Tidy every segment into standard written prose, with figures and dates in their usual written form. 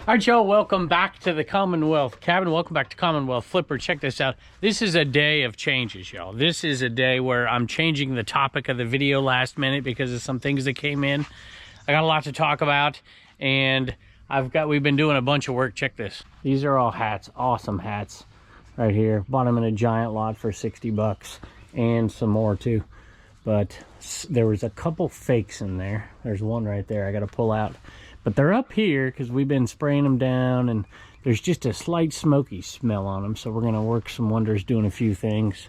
All right, y'all, welcome back to the Commonwealth cabin. Welcome back to Commonwealth Flipper. Check this out. This is a day of changes, y'all. This is a day where I'm changing the topic of the video last minute because of some things that came in. I got a lot to talk about, and we've been doing a bunch of work. Check this. These are all hats, awesome hats right here. Bought them in a giant lot for 60 bucks and some more too. But there was a couple fakes in there. There's one right there I got to pull out. But they're up here because we've been spraying them down, and there's just a slight smoky smell on them. So we're going to work some wonders doing a few things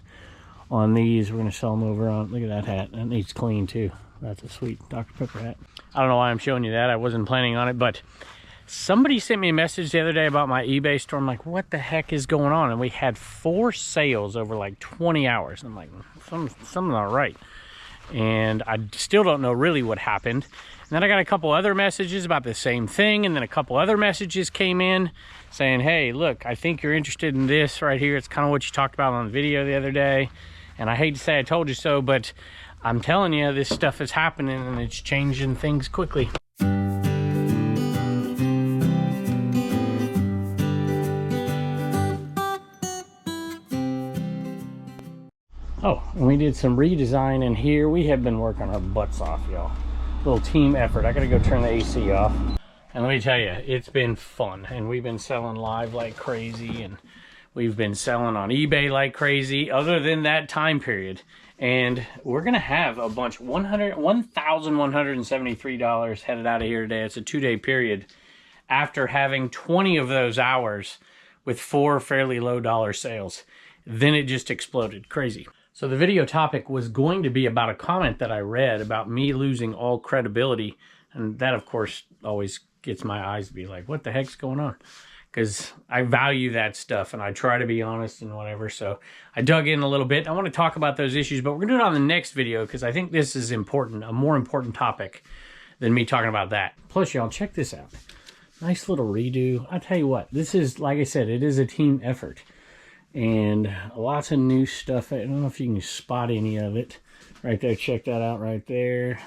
on these. We're going to sell them over on, look at that hat. That needs clean too. That's a sweet Dr. Pepper hat. I don't know why I'm showing you that. I wasn't planning on it, but somebody sent me a message the other day about my eBay store. I'm like, what the heck is going on? And we had 4 sales over like 20 hours. I'm like, something's not right. And I still don't know really what happened. And then I got a couple other messages about the same thing, and then a couple other messages came in saying, hey, look, I think you're interested in this right here. It's kind of what you talked about on the video the other day. And I hate to say I told you so, but I'm telling you, this stuff is happening and it's changing things quickly. Oh, and we did some redesign in here. We have been working our butts off, y'all. Little team effort. I gotta go turn the AC off. And let me tell you, it's been fun. And we've been selling live like crazy, and we've been selling on eBay like crazy, other than that time period. And we're gonna have a bunch, $1,173 headed out of here today. It's a 2-day period after having 20 of those hours with 4 fairly low dollar sales. Then it just exploded. Crazy. So the video topic was going to be about a comment that I read about me losing all credibility. And that, of course, always gets my eyes to be like, what the heck's going on? Because I value that stuff and I try to be honest and whatever. So I dug in a little bit. I want to talk about those issues, but we're going to do it on the next video because I think this is important, a more important topic than me talking about that. Plus, y'all, check this out. Nice little redo. I'll tell you what, this is, like I said, it is a team effort. And lots of new stuff. I don't know if you can spot any of it right there. Check that out right there.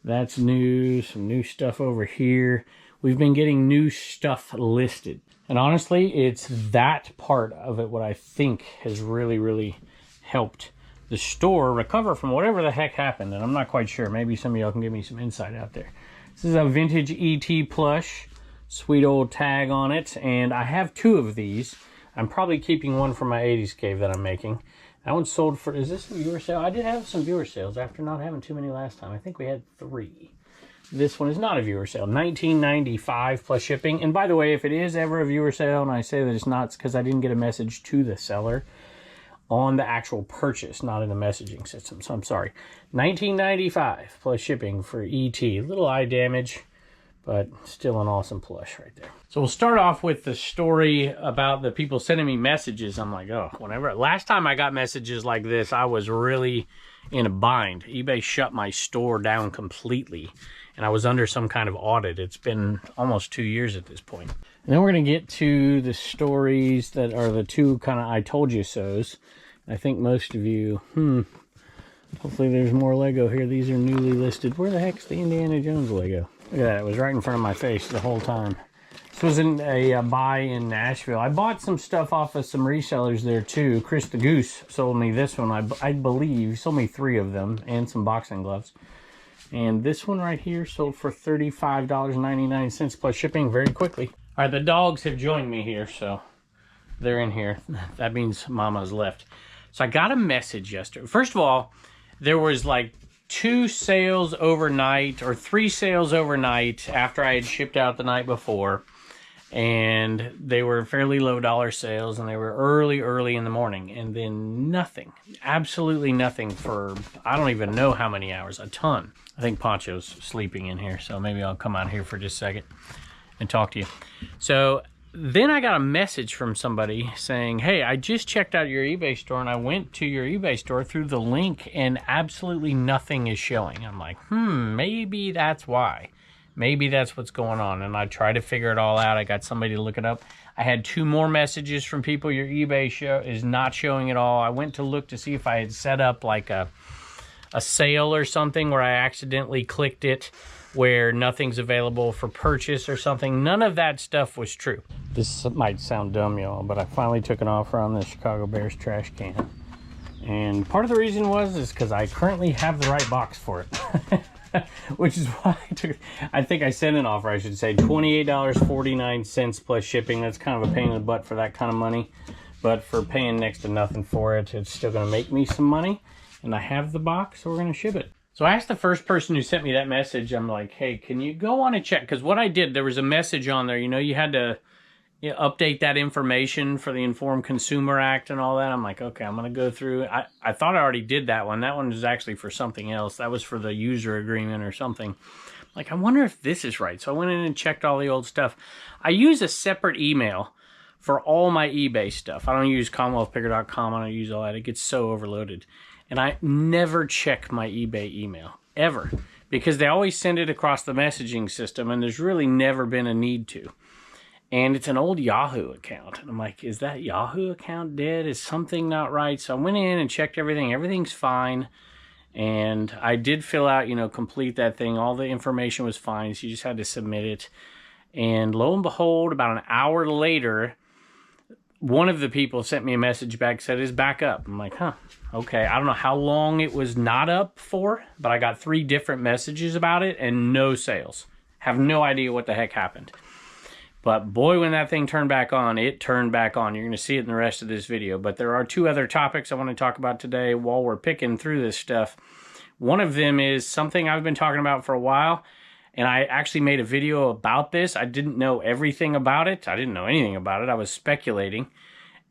That's new. Some new stuff over here. We've been getting new stuff listed. And honestly, it's that part of it what I think has really helped the store recover from whatever the heck happened. And I'm not quite sure. Maybe some of y'all can give me some insight out there. This is a vintage ET plush. Sweet old tag on it. And I have 2 of these. I'm probably keeping one for my 80s cave that I'm making. That one sold for, is this a viewer sale? I did have some viewer sales after not having too many last time. I think we had 3. This one is not a viewer sale. $19.95 plus shipping. And by the way, if it is ever a viewer sale, and I say that it's not, it's because I didn't get a message to the seller on the actual purchase, not in the messaging system. So I'm sorry. $19.95 plus shipping for ET. Little eye damage, but still an awesome plush right there. So we'll start off with the story about the people sending me messages. I'm like, oh, whenever. Last time I got messages like this, I was really in a bind. eBay shut my store down completely, and I was under some kind of audit. It's been almost 2 years at this point. And then we're going to get to the stories that are the 2 kind of I told you so's. I think most of you, hopefully there's more Lego here. These are newly listed. Where the heck's the Indiana Jones Lego? Look at that, it was right in front of my face the whole time. This was in a buy in Nashville. I bought some stuff off of some resellers there too. Chris the Goose sold me this one, I believe. He sold me 3 of them and some boxing gloves. And this one right here sold for $35.99 plus shipping very quickly. All right, the dogs have joined me here, so they're in here. That means Mama's left. So I got a message yesterday. First of all, there was like 2 sales overnight or 3 sales overnight after I had shipped out the night before, and they were fairly low dollar sales, and they were early in the morning, and then nothing, absolutely nothing for I don't even know how many hours. A ton. I think Poncho's sleeping in here, so maybe I'll come out here for just a second and talk to you. So then I got a message from somebody saying, hey, I just checked out your eBay store, and I went to your eBay store through the link, and absolutely nothing is showing. I'm like, maybe that's why. Maybe that's what's going on. And I tried to figure it all out. I got somebody to look it up. I had 2 more messages from people. Your eBay show is not showing at all. I went to look to see if I had set up like a sale or something where I accidentally clicked it where nothing's available for purchase or something. None of that stuff was true. This might sound dumb, y'all, but I finally took an offer on the Chicago Bears trash can. And part of the reason is because I currently have the right box for it. Which is why I think I sent an offer, I should say, $28.49 plus shipping. That's kind of a pain in the butt for that kind of money. But for paying next to nothing for it, it's still going to make me some money. And I have the box, so we're going to ship it. So I asked the first person who sent me that message, I'm like, hey, can you go on and check? Because what I did, there was a message on there, you know, you had to update that information for the Informed Consumer Act and all that. I'm like, okay, I'm going to go through. I thought I already did that one. That one was actually for something else. That was for the user agreement or something. Like, I wonder if this is right. So I went in and checked all the old stuff. I use a separate email for all my eBay stuff. I don't use CommonwealthPicker.com. I don't use all that. It gets so overloaded. And I never check my eBay email, ever. Because they always send it across the messaging system, and there's really never been a need to. And it's an old Yahoo account. And I'm like, is that Yahoo account dead? Is something not right? So I went in and checked everything. Everything's fine. And I did fill out, you know, complete that thing. All the information was fine. So you just had to submit it. And lo and behold, about an hour later, one of the people sent me a message back, said it's back up. I'm like, huh, okay. I don't know how long it was not up for, but I got 3 different messages about it and no sales. Have no idea what the heck happened. But boy, when that thing turned back on, it turned back on. You're going to see it in the rest of this video. But there are 2 other topics I want to talk about today while we're picking through this stuff. One of them is something I've been talking about for a while, and I actually made a video about this. I didn't know everything about it. I didn't know anything about it. I was speculating.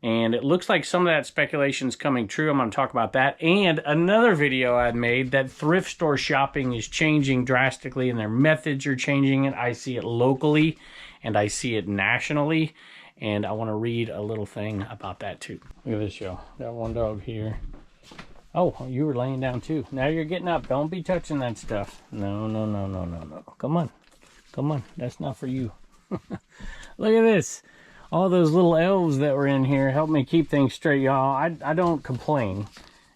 And it looks like some of that speculation is coming true. I'm going to talk about that. And another video I'd made that thrift store shopping is changing drastically and their methods are changing. And I see it locally and I see it nationally. And I want to read a little thing about that too. Look at this, y'all. Got one dog here. Oh, you were laying down too. Now you're getting up. Don't be touching that stuff. No, no, no, no, no, no. Come on. Come on. That's not for you. Look at this. All those little elves that were in here help me keep things straight, y'all. I don't complain,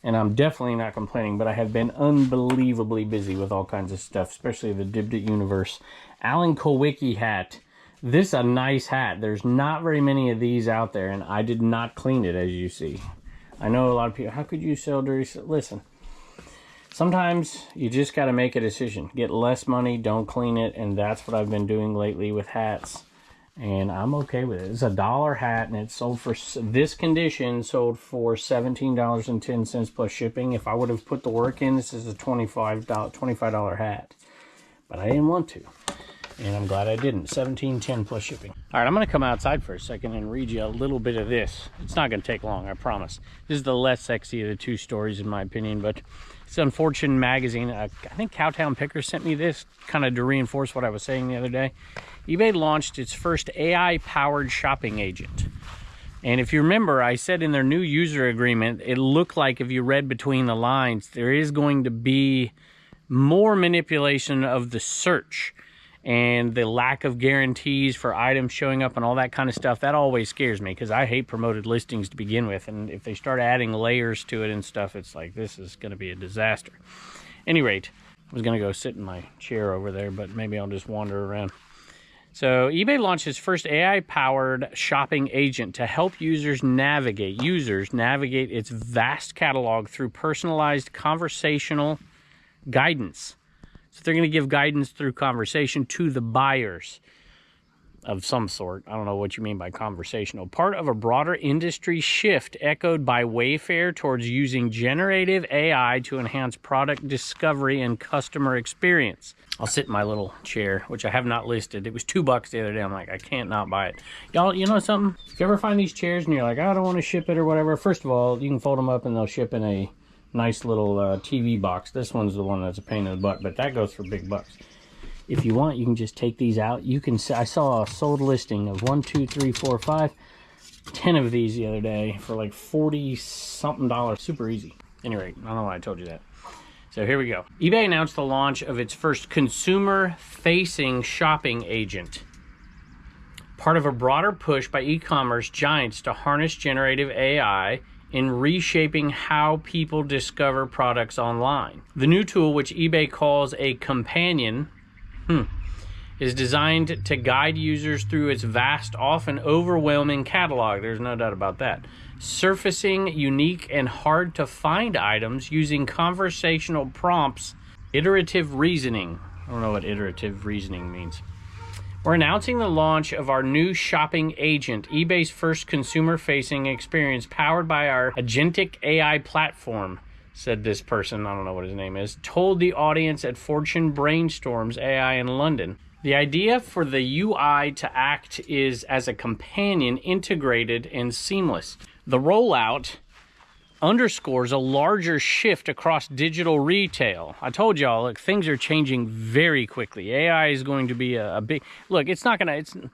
and I'm definitely not complaining, but I have been unbelievably busy with all kinds of stuff, especially the Dibbed It universe. Alan Kowicki hat. This is a nice hat. There's not very many of these out there, and I did not clean it, as you see. I know a lot of people, how could you sell dirty? Listen, sometimes you just got to make a decision. Get less money, don't clean it, and that's what I've been doing lately with hats. And I'm okay with it. It's a $1 hat, and it's sold for this condition, sold for $17.10 plus shipping. If I would have put the work in, this is a $25 hat. But I didn't want to, and I'm glad I didn't. $17.10 plus shipping. All right, I'm going to come outside for a second and read you a little bit of this. It's not going to take long, I promise. This is the less sexy of the 2 stories, in my opinion, but it's Unfortunate magazine. I think Cowtown Picker sent me this kind of to reinforce what I was saying the other day. eBay launched its first AI-powered shopping agent. And if you remember, I said in their new user agreement, it looked like if you read between the lines, there is going to be more manipulation of the search and the lack of guarantees for items showing up and all that kind of stuff. That always scares me because I hate promoted listings to begin with. And if they start adding layers to it and stuff, it's like, this is going to be a disaster. At any rate, I was going to go sit in my chair over there, but maybe I'll just wander around. So eBay launched its first AI-powered shopping agent to help users navigate its vast catalog through personalized conversational guidance. So they're going to give guidance through conversation to the buyers of some sort. I don't know what you mean by conversational. Part of a broader industry shift echoed by Wayfair towards using generative AI to enhance product discovery and customer experience. I'll sit in my little chair, which I have not listed. It was $2 the other day. I'm like, I can't not buy it. Y'all, you know something? If you ever find these chairs and you're like, I don't want to ship it or whatever, first of all, you can fold them up and they'll ship in a nice little TV box. This one's the one that's a pain in the butt, but that goes for big bucks. If you want, you can just take these out. You can. I saw a sold listing of 1, 2, 3, 4, 5, 10 of these the other day for like $40-something. Super easy. Anyway, I don't know why I told you that. So here we go. eBay announced the launch of its first consumer-facing shopping agent, part of a broader push by e-commerce giants to harness generative AI in reshaping how people discover products online. The new tool, which eBay calls a companion, is designed to guide users through its vast, often overwhelming catalog. There's no doubt about that. Surfacing unique and hard to find items using conversational prompts, iterative reasoning. I don't know what iterative reasoning means. We're announcing the launch of our new shopping agent, eBay's first consumer-facing experience powered by our agentic AI platform, said this person, I don't know what his name is, told the audience at Fortune Brainstorms AI in London. The idea for the UI to act is as a companion, integrated and seamless. The rollout underscores a larger shift across digital retail. I told y'all, look, things are changing very quickly. AI is going to be a big... Look, it's not going to...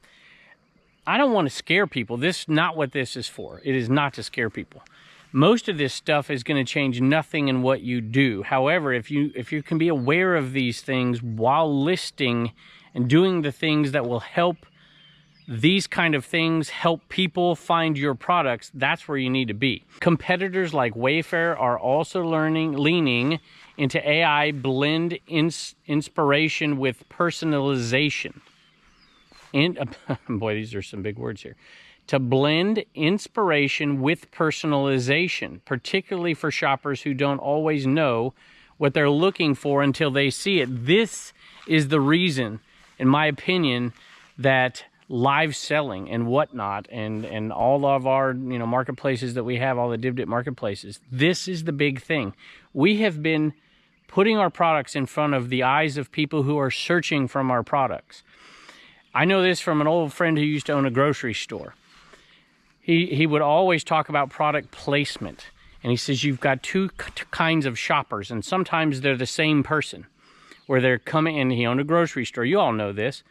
I don't want to scare people. This is not what this is for. It is not to scare people. Most of this stuff is going to change nothing in what you do. However, if you can be aware of these things while listing and doing the things that will help these kind of things help people find your products, that's where you need to be. Competitors like Wayfair are also leaning into AI blend inspiration with personalization. Boy, these are some big words here. To blend inspiration with personalization, particularly for shoppers who don't always know what they're looking for until they see it. This is the reason, in my opinion, that live selling and whatnot and all of our marketplaces that we have, all the DivDip marketplaces, this is the big thing. We have been putting our products in front of the eyes of people who are searching from our products. I know this from an old friend who used to own a grocery store. He would always talk about product placement, and he says you've got two kinds of shoppers, and sometimes they're the same person, where they're coming, and he owned a grocery store, you all know this,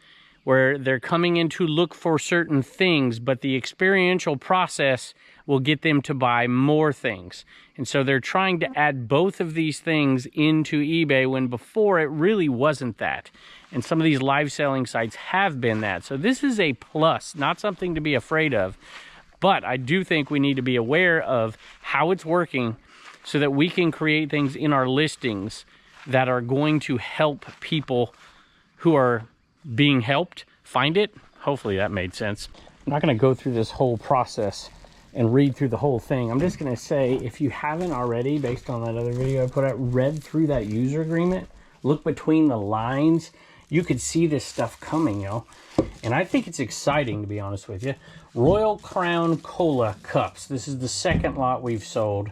where they're coming in to look for certain things, but the experiential process will get them to buy more things. And so they're trying to add both of these things into eBay when before it really wasn't that. And some of these live selling sites have been that. So this is a plus, not something to be afraid of. But I do think we need to be aware of how it's working so that we can create things in our listings that are going to help people who are being helped find it. Hopefully that made sense. I'm not going to go through this whole process and read through the whole thing. I'm just going to say, if you haven't already, based on that other video I put out, read through that user agreement, look between the lines, you could see this stuff coming, yo. And I think it's exciting, to be honest with you. Royal Crown Cola cups. This is the second lot we've sold,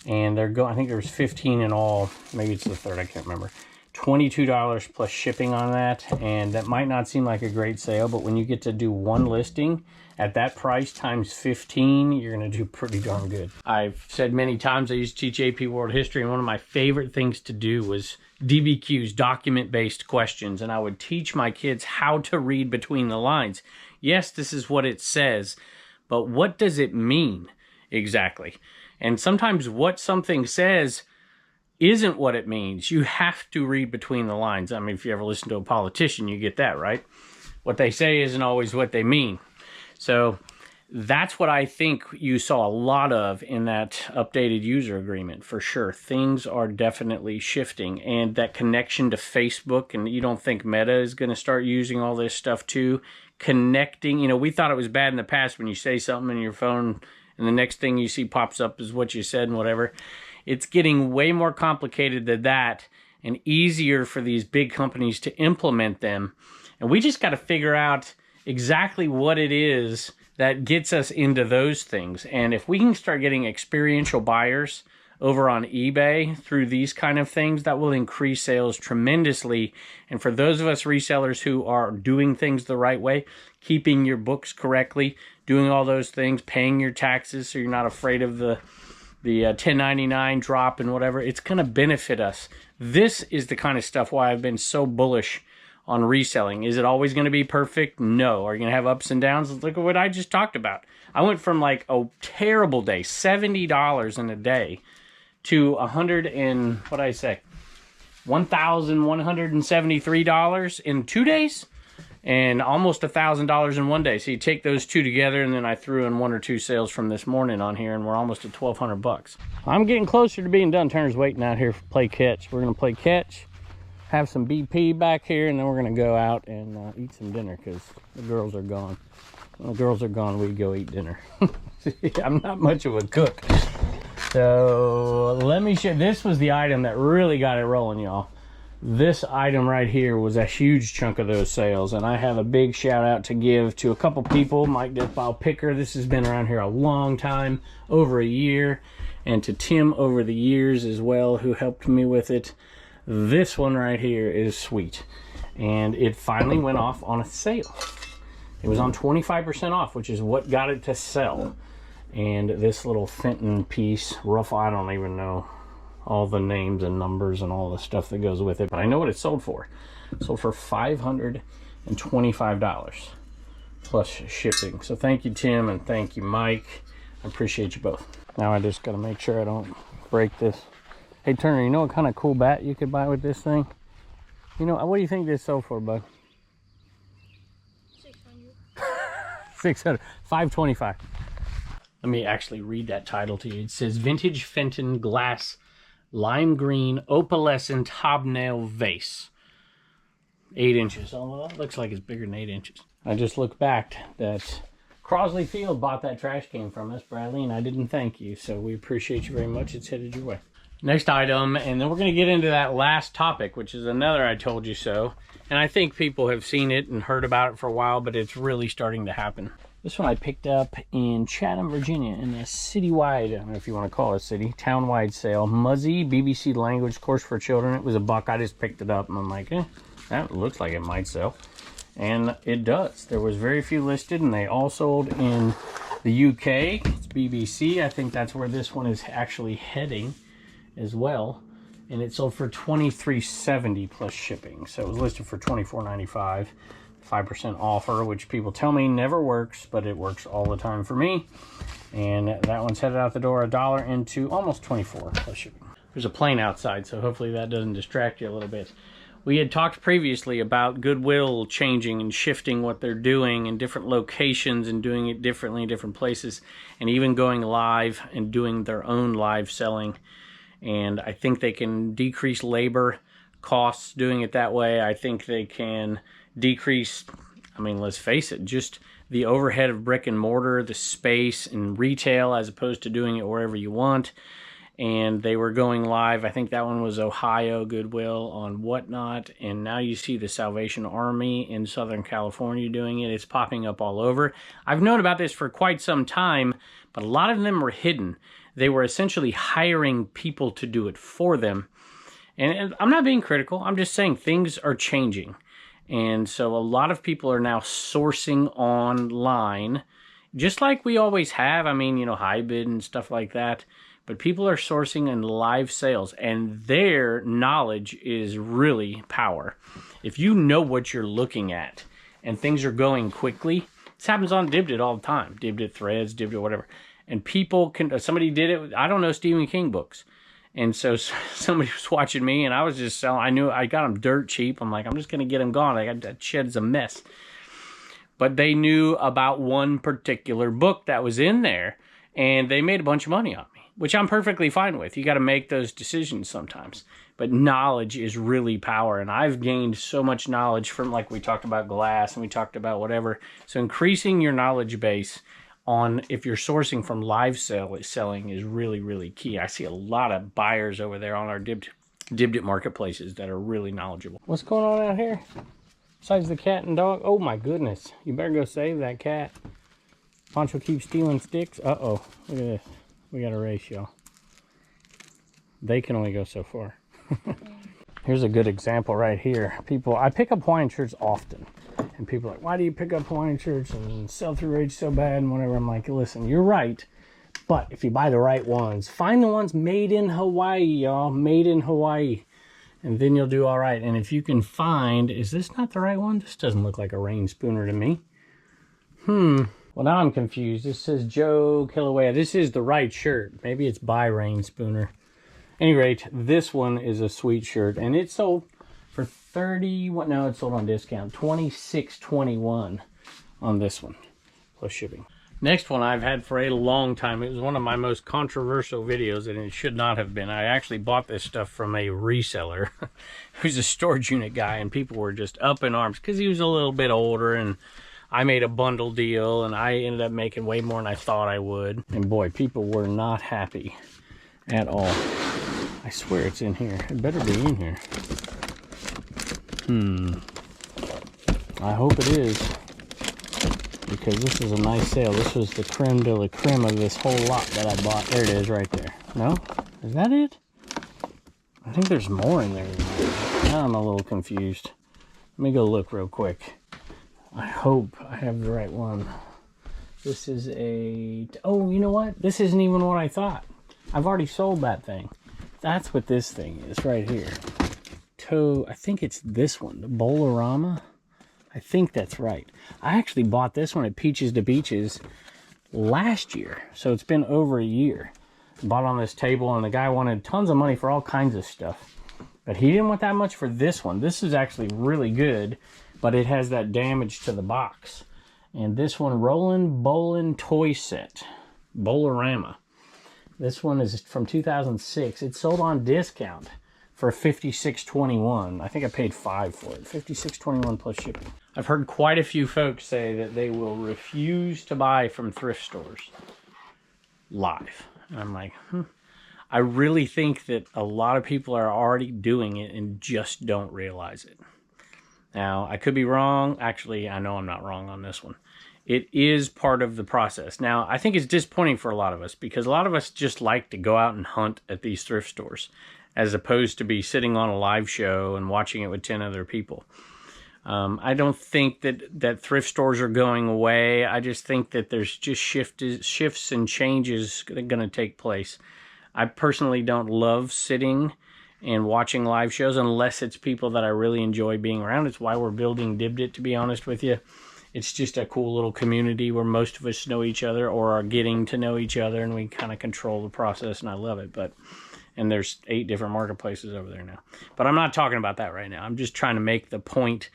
and they're going, I think there's 15 in all. Maybe it's the third, I can't remember. $22 plus shipping on that, and that might not seem like a great sale, but when you get to do one listing at that price times 15, you're going to do pretty darn good. I've said many times I used to teach AP World History, and one of my favorite things to do was DBQs, document-based questions, and I would teach my kids how to read between the lines. Yes, this is what it says, but what does it mean exactly? And sometimes what something says isn't what it means. You have to read between the lines. I mean, if you ever listen to a politician, you get that, right? What they say isn't always what they mean. So that's what I think you saw a lot of in that updated user agreement, for sure. Things are definitely shifting, and that connection to Facebook, and you don't think Meta is going to start using all this stuff too? Connecting, we thought it was bad in the past when you say something in your phone and the next thing you see pops up is what you said and whatever. It's getting way more complicated than that and easier for these big companies to implement them. And we just got to figure out exactly what it is that gets us into those things. And if we can start getting experiential buyers over on eBay through these kind of things, that will increase sales tremendously. And for those of us resellers who are doing things the right way, keeping your books correctly, doing all those things, paying your taxes so you're not afraid of the 1099 drop and whatever, it's going to benefit us. This is the kind of stuff why I've been so bullish on reselling. Is it always going to be perfect? No. Are you going to have ups and downs? Look at what I just talked about. I went from like a terrible day, $70 in a day, to $1,173 in 2 days, and almost $1,000 in 1 day. So you take those two together, and then I threw in one or two sales from this morning on here, and we're almost at $1,200 bucks. I'm getting closer to being done. Turner's waiting out here for play catch. We're going to play catch, have some BP back here, and then we're gonna go out and eat some dinner because the girls are gone. When the girls are gone, we go eat dinner. I'm not much of a cook. So let me show. This was the item that really got it rolling, y'all. This item right here was a huge chunk of those sales, and I have a big shout out to give to a couple people. Mike Dipfile Picker, this has been around here a long time, over a year, and to Tim over the years as well, who helped me with it. This one right here is sweet, and it finally went off on a sale. It was on 25% off, which is what got it to sell. And this little Fenton piece, rough, I don't even know all the names and numbers and all the stuff that goes with it, but I know what it sold for. It sold for $525 plus shipping. So thank you, Tim, and thank you, Mike. I appreciate you both. Now I just gotta make sure I don't break this. Hey Turner, you know what kind of cool bat you could buy with this thing? You know, what do you think this sold for, bud? 600. 525. Let me actually read that title to you. It says Vintage Fenton Glass Lime Green Opalescent Hobnail Vase. 8 inches. Oh, well, that looks like it's bigger than 8 inches. I just looked back that Crosley Field bought that trash can from us, Bradley, and I didn't thank you, so we appreciate you very much. It's headed your way. Next item, and then we're going to get into that last topic, which is another I told you so. And I think people have seen it and heard about it for a while, but it's really starting to happen. This one I picked up in Chatham, Virginia, in a citywide, I don't know if you want to call it a city, town-wide sale. Muzzy BBC language course for children. It was $1. I just picked it up, and I'm like, that looks like it might sell. And it does. There was very few listed, and they all sold in the UK. It's BBC. I think that's where this one is actually heading as well. And it sold for $23.70 plus shipping. So it was listed for $24.95. 5% offer, which people tell me never works, but it works all the time for me. And that one's headed out the door $1 into almost 24 plus shipping. There's a plane outside, so hopefully that doesn't distract you a little bit. We had talked previously about Goodwill changing and shifting what they're doing in different locations and doing it differently in different places, and even going live and doing their own live selling. And I think they can decrease labor costs doing it that way. I think they can decrease, I mean, let's face it, just the overhead of brick and mortar, the space and retail, as opposed to doing it wherever you want. And they were going live, I think that one was Ohio Goodwill on Whatnot, and now you see the Salvation Army in Southern California doing it. It's popping up all over. I've known about this for quite some time, but a lot of them were hidden. They were essentially hiring people to do it for them. And I'm not being critical, I'm just saying things are changing. And so a lot of people are now sourcing online, just like we always have. I mean, you know, Hybid and stuff like that. But people are sourcing in live sales, and their knowledge is really power. If you know what you're looking at and things are going quickly, this happens on Dibdit all the time. Dibdit Threads, Dibdit whatever. And people can, somebody did it, I don't know Stephen King books. And so somebody was watching me, and I was just selling. I knew I got them dirt cheap. I'm like, I'm just going to get them gone. I got that shed's a mess. But they knew about one particular book that was in there, and they made a bunch of money on me, which I'm perfectly fine with. You got to make those decisions sometimes. But knowledge is really power, and I've gained so much knowledge from, like we talked about glass, and we talked about whatever. So increasing your knowledge base on, if you're sourcing from live selling is really, really key. I see a lot of buyers over there on our Dibdit marketplaces that are really knowledgeable. What's going on out here? Besides the cat and dog? Oh my goodness. You better go save that cat. Poncho keeps stealing sticks. Uh-oh. Look at this. We got a race, y'all. They can only go so far. Here's a good example right here. People, I pick up Hawaiian shirts often. And people are like, why do you pick up Hawaiian shirts and sell-through rates so bad and whatever? I'm like, listen, you're right. But if you buy the right ones, find the ones made in Hawaii, y'all. Made in Hawaii. And then you'll do all right. And if you can find, is this not the right one? This doesn't look like a rain spooner to me. Well, now I'm confused. This says Joe Kilauea. This is the right shirt. Maybe it's by Rain Spooner. At any rate, this one is a sweet shirt. And it sold for 30, what? No, it's sold on discount. $26.21 on this one, plus shipping. Next one I've had for a long time. It was one of my most controversial videos, and it should not have been. I actually bought this stuff from a reseller who's a storage unit guy, and people were just up in arms because he was a little bit older, and I made a bundle deal, and I ended up making way more than I thought I would. And boy, people were not happy at all. I swear it's in here. It better be in here. I hope it is, because this is a nice sale. This was the creme de la creme of this whole lot that I bought. There it is right there. No? Is that it? I think there's more in there. Now I'm a little confused. Let me go look real quick. I hope I have the right one. This is a... Oh, you know what? This isn't even what I thought. I've already sold that thing. That's what this thing is right here. I think it's this one, the Bolorama. I think that's right. I actually bought this one at Peaches to Beaches last year, so it's been over a year. Bought on this table, and the guy wanted tons of money for all kinds of stuff, but he didn't want that much for this one. This is actually really good, but it has that damage to the box. And this one, Rollin' Bowlin' Toy Set, Bolorama. This one is from 2006. It's sold on discount for $56.21. I think I paid $5 for it. $56.21 plus shipping. I've heard quite a few folks say that they will refuse to buy from thrift stores live. And I'm like, I really think that a lot of people are already doing it and just don't realize it. Now, I could be wrong. Actually, I know I'm not wrong on this one. It is part of the process. Now, I think it's disappointing for a lot of us, because a lot of us just like to go out and hunt at these thrift stores, as opposed to be sitting on a live show and watching it with 10 other people. I don't think that thrift stores are going away. I just think that there's just shifts and changes going to take place. I personally don't love sitting and watching live shows unless it's people that I really enjoy being around. It's why we're building Dibbed It, to be honest with you. It's just a cool little community where most of us know each other or are getting to know each other, and we kind of control the process, and I love it. And there's 8 different marketplaces over there now. But I'm not talking about that right now. I'm just trying to make the point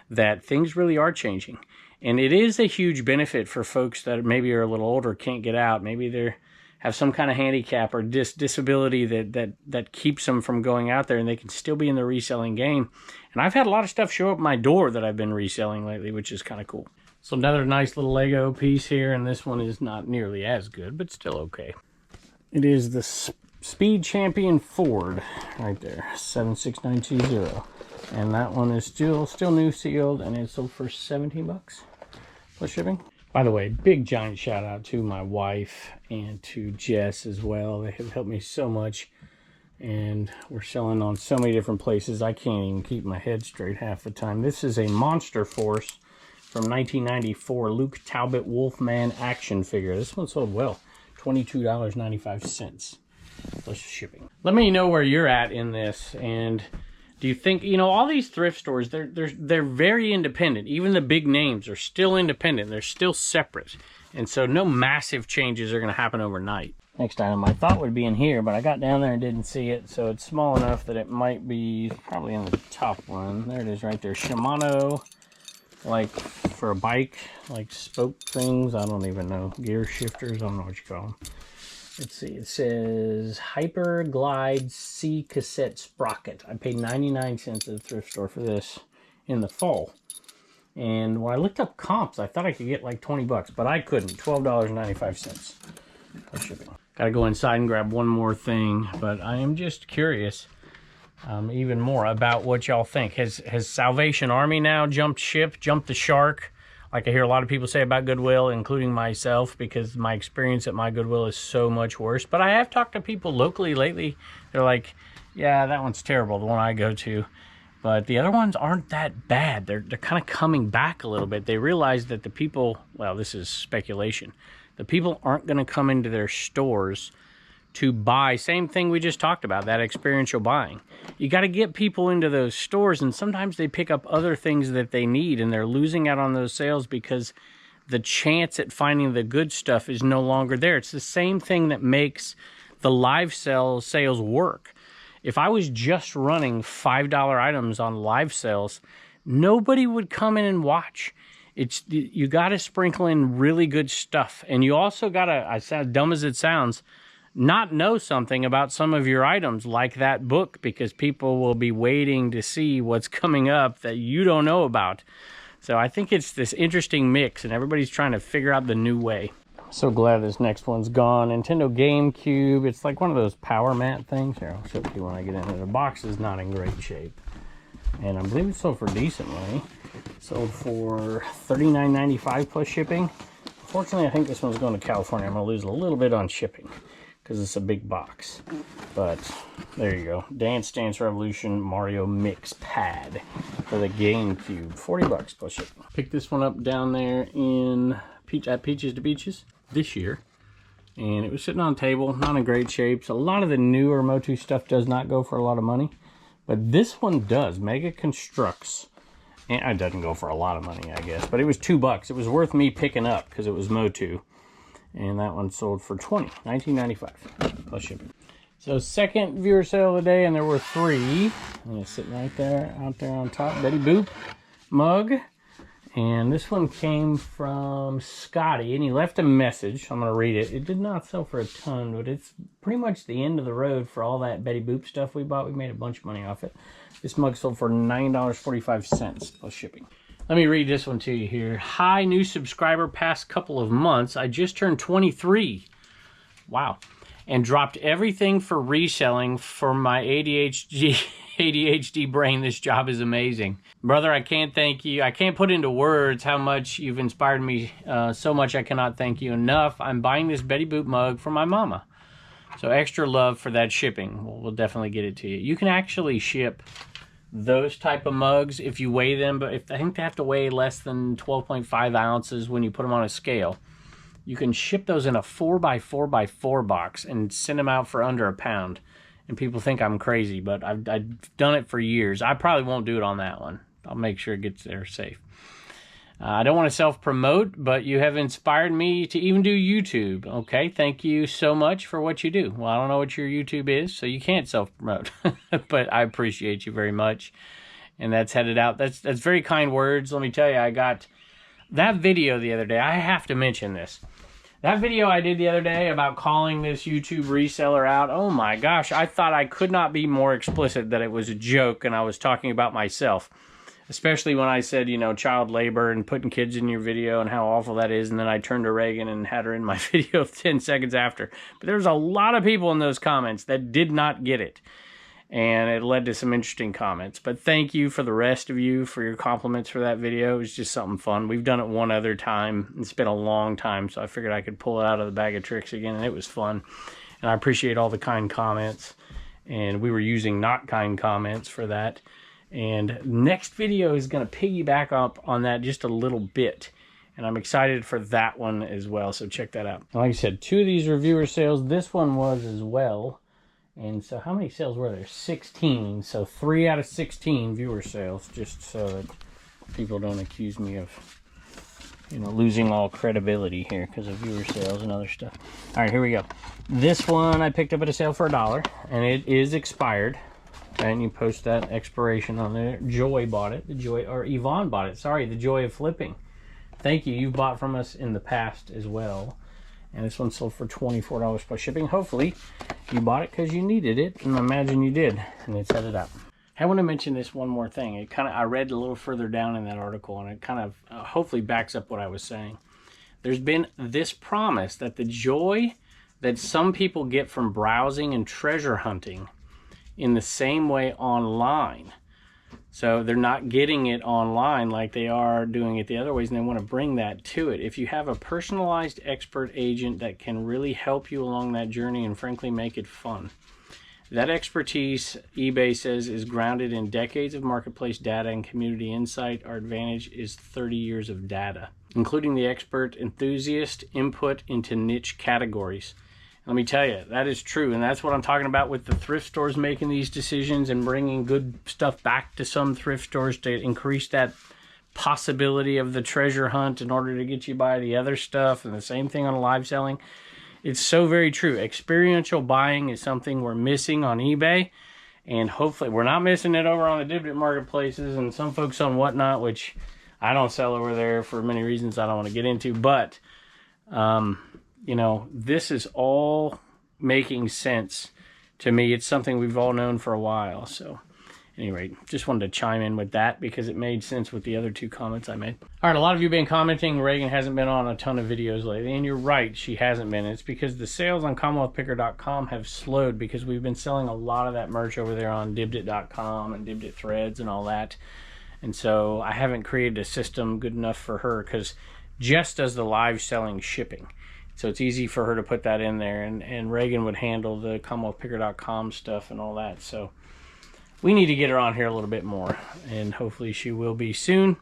that things really are changing. And it is a huge benefit for folks that maybe are a little older, can't get out. Maybe they have some kind of handicap or disability that keeps them from going out there, and they can still be in the reselling game. And I've had a lot of stuff show up my door that I've been reselling lately, which is kind of cool. So another nice little Lego piece here, and this one is not nearly as good, but still okay. It is the Speed Champion Ford right there, 76920, and that one is still new, sealed, and it's sold for 17 bucks plus shipping. By the way, big giant shout out to my wife and to Jess as well. They have helped me so much, and we're selling on so many different places I can't even keep my head straight half the time. This is a Monster Force from 1994 Luke Talbot Wolfman action figure. This one sold well, $22.95 plus shipping. Let me know where you're at in this, and do you think, all these thrift stores, they're very independent. Even the big names are still independent. They're still separate, and so no massive changes are going to happen overnight. Next item I thought would be in here, but I got down there and didn't see it, so it's small enough that it might be probably in the top one. There it is right there. Shimano, like for a bike, like spoke things. I don't even know. Gear shifters, I don't know what you call them. Let's see, it says Hyper Glide C Cassette Sprocket. I paid 99 cents at the thrift store for this in the fall. And when I looked up comps, I thought I could get like 20 bucks, but I couldn't. $12.95 plus shipping. Gotta go inside and grab one more thing, but I am just curious even more about what y'all think. Has Salvation Army now jumped ship, jumped the shark? Like I hear a lot of people say about Goodwill, including myself, because my experience at my Goodwill is so much worse. But I have talked to people locally lately. They're like, yeah, that one's terrible, the one I go to. But the other ones aren't that bad. They're kind of coming back a little bit. They realize that the people, well, this is speculation, the people aren't going to come into their stores to buy. Same thing we just talked about, that experiential buying. You got to get people into those stores, and sometimes they pick up other things that they need, and they're losing out on those sales because the chance at finding the good stuff is no longer there. It's the same thing that makes the live sales work. If I was just running $5 items on live sales, nobody would come in and watch. You got to sprinkle in really good stuff. And you also got to, as dumb as it sounds, not know something about some of your items like that book, because people will be waiting to see what's coming up that you don't know about. So I think it's this interesting mix, and everybody's trying to figure out the new way. So glad this next one's gone. Nintendo GameCube. It's like one of those power mat things. Here, I'll show you when I get in it. The box is not in great shape. And I believe it sold for decent money. Sold for $39.95 plus shipping. Unfortunately, I think this one's going to California. I'm going to lose a little bit on shipping because it's a big box. But there you go. Dance Dance Revolution Mario Mix Pad for the GameCube. $40 plus shipping. Picked this one up down there at Peaches to Beaches this year. And it was sitting on a table, not in great shape. So a lot of the newer Motu stuff does not go for a lot of money. But this one does. Mega Constructs. And it doesn't go for a lot of money, I guess. But it was $2. It was worth me picking up because it was Motu. And that one sold for $19.95 plus shipping. So second viewer sale of the day, and there were 3. And it's sitting right there, out there on top. Betty Boop mug. And this one came from Scotty, and he left a message. I'm going to read it. It did not sell for a ton, but it's pretty much the end of the road for all that Betty Boop stuff we bought. We made a bunch of money off it. This mug sold for $9.45 plus shipping. Let me read this one to you here. Hi, new subscriber, past couple of months. I just turned 23. Wow. And dropped everything for reselling for my ADHD brain. This job is amazing. Brother, I can't thank you. I can't put into words how much you've inspired me so much. I cannot thank you enough. I'm buying this Betty Boop mug for my mama. So extra love for that shipping. We'll definitely get it to you. You can actually ship those type of mugs if you weigh them, but I think they have to weigh less than 12.5 ounces when you put them on a scale. You can ship those in a 4x4x4 box and send them out for under £1. And people think I'm crazy, but I've done it for years. I probably won't do it on that one. I'll make sure it gets there safe. I don't want to self-promote, but you have inspired me to even do YouTube. Okay, thank you so much for what you do. Well, I don't know what your YouTube is, so you can't self-promote. But I appreciate you very much. And that's headed out. That's very kind words. Let me tell you, I got that video the other day. I have to mention this. That video I did the other day about calling this YouTube reseller out, oh my gosh, I thought I could not be more explicit that it was a joke and I was talking about myself. Especially when I said, you know, child labor and putting kids in your video and how awful that is. And then I turned to Reagan and had her in my video 10 seconds after. But there's a lot of people in those comments that did not get it. And it led to some interesting comments. But thank you for the rest of you for your compliments for that video. It was just something fun. We've done it one other time. It's been a long time, so I figured I could pull it out of the bag of tricks again, and it was fun. And I appreciate all the kind comments. And we were using not kind comments for that. And next video is going to piggyback up on that just a little bit. And I'm excited for that one as well, so check that out. Like I said, 2 of these are viewer sales. This one was as well. And so how many sales were there? 16. So 3 out of 16 viewer sales, just so that people don't accuse me of, you know, losing all credibility here because of viewer sales and other stuff. All right, here we go. This one I picked up at a sale for $1, and it is expired. And you post that expiration on there. Joy bought it. Yvonne bought it. Sorry, the joy of flipping. Thank you. You've bought from us in the past as well. And this one sold for $24 plus shipping. Hopefully, you bought it because you needed it. And I imagine you did. And it's headed out. I want to mention this one more thing. I read a little further down in that article, and it kind of hopefully backs up what I was saying. There's been this promise that the joy that some people get from browsing and treasure hunting in the same way online. So they're not getting it online like they are doing it the other ways, and they want to bring that to it. If you have a personalized expert agent that can really help you along that journey and frankly make it fun. That expertise, eBay says, is grounded in decades of marketplace data and community insight. Our advantage is 30 years of data, including the expert enthusiast input into niche categories. Let me tell you, that is true, and that's what I'm talking about with the thrift stores making these decisions and bringing good stuff back to some thrift stores to increase that possibility of the treasure hunt in order to get you by the other stuff, and the same thing on live selling. It's so very true. Experiential buying is something we're missing on eBay, and hopefully we're not missing it over on the Dibdit marketplaces and some folks on Whatnot, which I don't sell over there for many reasons I don't want to get into, but, you know, this is all making sense to me. It's something we've all known for a while. So, at any rate, just wanted to chime in with that because it made sense with the other 2 comments I made. All right, a lot of you have been commenting Reagan hasn't been on a ton of videos lately, and you're right, she hasn't been. It's because the sales on CommonwealthPicker.com have slowed because we've been selling a lot of that merch over there on Dibdit.com and Dibdit Threads and all that. And so I haven't created a system good enough for her because Jess does the live selling shipping. So it's easy for her to put that in there, and Reagan would handle the CommonwealthPicker.com stuff and all that. So we need to get her on here a little bit more, and hopefully she will be soon.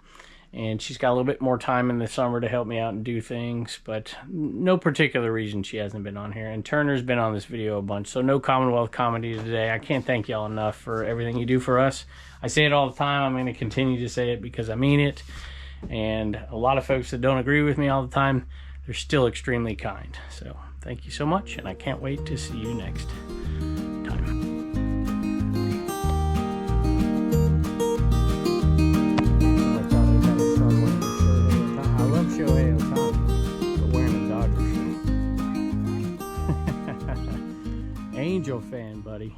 And she's got a little bit more time in the summer to help me out and do things, but no particular reason she hasn't been on here. And Turner's been on this video a bunch, so no Commonwealth comedy today. I can't thank y'all enough for everything you do for us. I say it all the time. I'm going to continue to say it because I mean it. And a lot of folks that don't agree with me all the time, they're still extremely kind. So thank you so much, and I can't wait to see you next time. Shohei Ohtani, but wearing a Dodgers shirt. Angel fan, buddy.